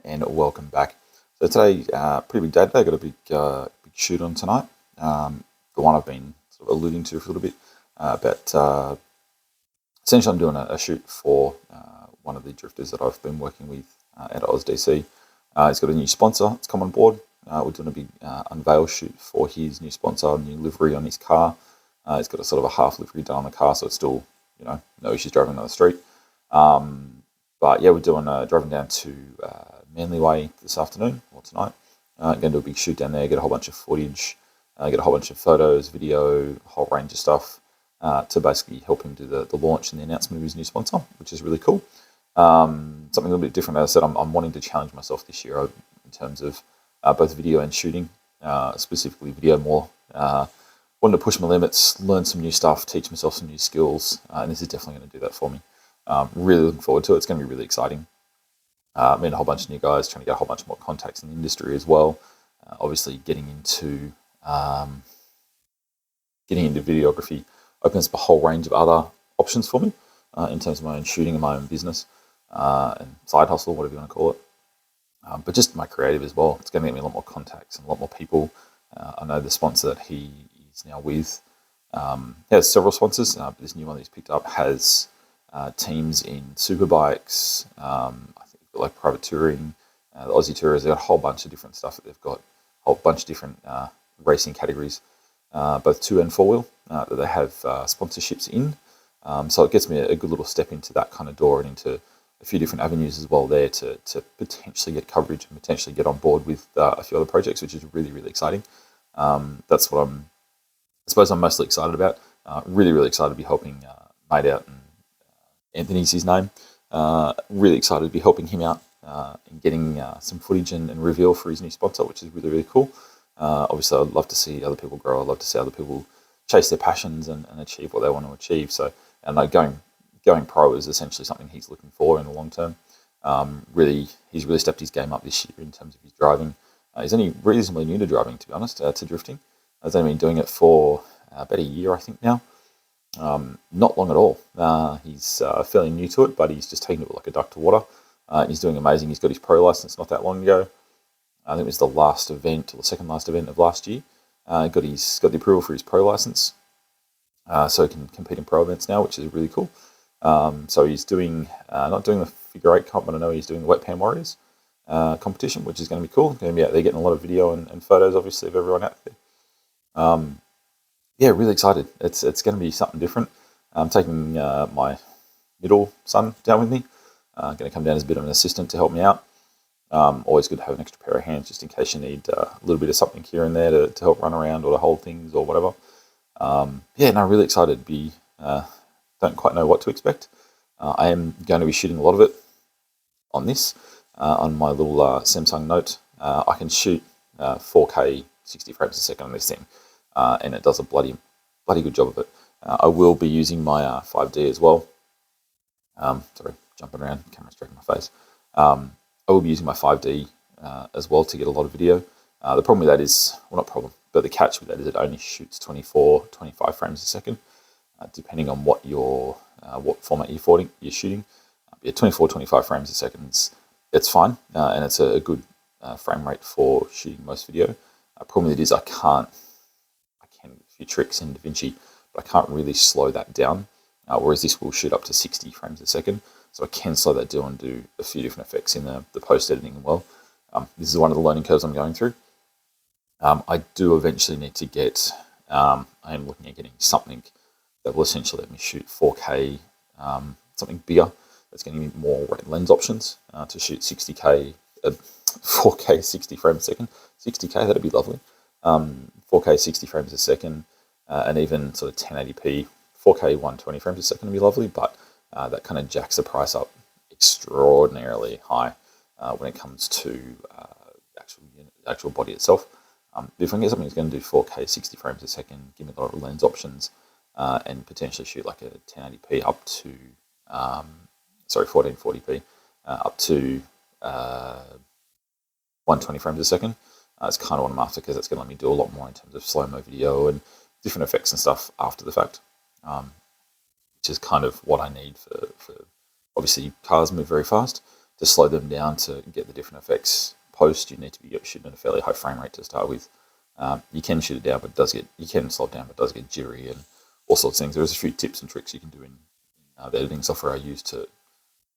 and welcome back. So today, pretty big day today. Got a big shoot on tonight. The one I've been sort of alluding to for a little bit. But essentially, I'm doing a shoot for one of the drifters that I've been working with at AusDC. He's got a new sponsor. It's come on board. We're doing a big unveil shoot for his new sponsor, new livery on his car. He's got a sort of a half livery done on the car, so it's still, no issues driving down the street. But yeah, we're doing driving down to Manly Way this afternoon or tonight. Going to do a big shoot down there, get a whole bunch of footage, get a whole bunch of photos, video, a whole range of stuff to basically help him do the launch and the announcement of his new sponsor, which is really cool. Something a little bit different. As I said, I'm wanting to challenge myself this year in terms of both video and shooting, specifically video more. Wanting to push my limits, learn some new stuff, teach myself some new skills, and this is definitely going to do that for me. Really looking forward to it. It's going to be really exciting. Meeting a whole bunch of new guys, trying to get a whole bunch more contacts in the industry as well. Obviously, getting into videography opens up a whole range of other options for me in terms of my own shooting and my own business and side hustle, whatever you want to call it. But just my creative as well. It's going to get me a lot more contacts and a lot more people. I know the sponsor that he is now with, he has several sponsors, but this new one that he's picked up has teams in superbikes, I think like private touring, the Aussie Tourers. They've got a whole bunch of different stuff that they've got, a whole bunch of different racing categories, both 2 and 4 wheel, that they have sponsorships in. So it gets me a good little step into that kind of door and into a few different avenues as well there to potentially get coverage and potentially get on board with a few other projects, which is really, really exciting. That's what I'm mostly excited about. Really, really excited to be helping mate out, and Anthony's his name. Really excited to be helping him out and getting some footage and reveal for his new sponsor, which is really, really cool. Obviously, I'd love to see other people grow. I'd love to see other people chase their passions and achieve what they want to achieve. So, and like going pro is essentially something he's looking for in the long term. He's really stepped his game up this year in terms of his driving. He's only reasonably new to driving, to be honest, to drifting. He's only been doing it for about a year, I think, now. Not long at all. He's fairly new to it, but he's just taking it like a duck to water. He's doing amazing. He's got his pro license not that long ago. I think it was the last event or the second last event of last year. Got the approval for his pro license, so he can compete in pro events now, which is really cool. So he's doing not doing the figure 8 comp, but I know he's doing the Wet Pan Warriors competition, which is going to be cool. Going to be out there getting a lot of video and photos, obviously, of everyone out there. Yeah, really excited. It's going to be something different. I'm taking my middle son down with me. Going to come down as a bit of an assistant to help me out. Always good to have an extra pair of hands just in case you need a little bit of something here and there to help run around or to hold things or whatever. Yeah, no, really excited. Don't quite know what to expect. I am going to be shooting a lot of it on this, on my little Samsung Note. I can shoot 4K 60 frames a second on this thing, and it does a bloody good job of it. I will be using my 5D as well. Sorry, jumping around, camera's striking my face. I will be using my 5D as well to get a lot of video. The problem with that is, well, not problem, but the catch with that is it only shoots 24, 25 frames a second, depending on what format you're shooting. Yeah, 24, 25 frames a second, it's fine, and it's a good frame rate for shooting most video. Problem with it is I can do a few tricks in DaVinci, but I can't really slow that down, whereas this will shoot up to 60 frames a second. So I can slow that down and do a few different effects in the post-editing as well. This is one of the learning curves I'm going through. I do eventually need to get, I am looking at getting something that will essentially let me shoot 4K, something bigger. That's going to give me more lens options to shoot 60K, 4K 60 frames a second. 60K, that'd be lovely. 4K 60 frames a second, and even sort of 1080p, 4K 120 frames a second would be lovely, but that kind of jacks the price up extraordinarily high when it comes to actual body itself. If I can get something that's going to do 4K 60 frames a second, give me a lot of lens options, and potentially shoot like a 1080p up to 1440p up to 120 frames a second. It's kind of what I'm after, because it's going to let me do a lot more in terms of slow-mo video and different effects and stuff after the fact, which is kind of what I need for obviously cars move very fast. to slow them down to get the different effects post, you need to be shooting at a fairly high frame rate to start with. You can shoot it down, but you can slow it down, but it does get jittery and all sorts of things. There's a few tips and tricks you can do in the editing software I use to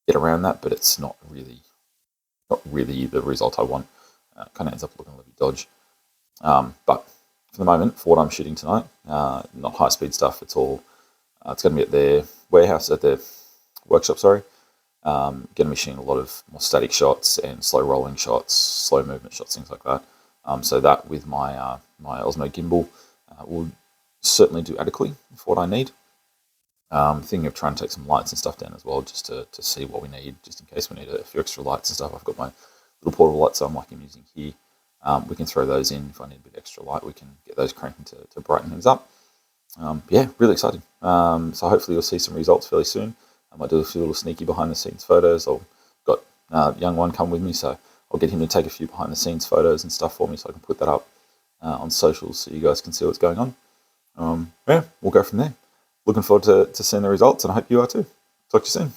get around that, but it's not really the result I want. Kind of ends up looking a little bit dodgy. But for the moment, for what I'm shooting tonight, not high speed stuff. It's all it's going to be at their warehouse, at their workshop. Sorry, going to be shooting a lot of more static shots and slow rolling shots, slow movement shots, things like that. So that with my my Osmo gimbal will certainly do adequately for what I need. Thinking of trying to take some lights and stuff down as well, just to see what we need, just in case we need a few extra lights and stuff. I've got my little portable lights I'm using here. We can throw those in. If I need a bit extra light, we can get those cranking to brighten things up. Yeah, really exciting. So hopefully you'll see some results fairly soon. I might do a few little sneaky behind the scenes photos. I've got a young one come with me, so I'll get him to take a few behind the scenes photos and stuff for me, so I can put that up on socials so you guys can see what's going on. Yeah, we'll go from there. Looking forward to seeing the results, and I hope you are too. Talk to you soon.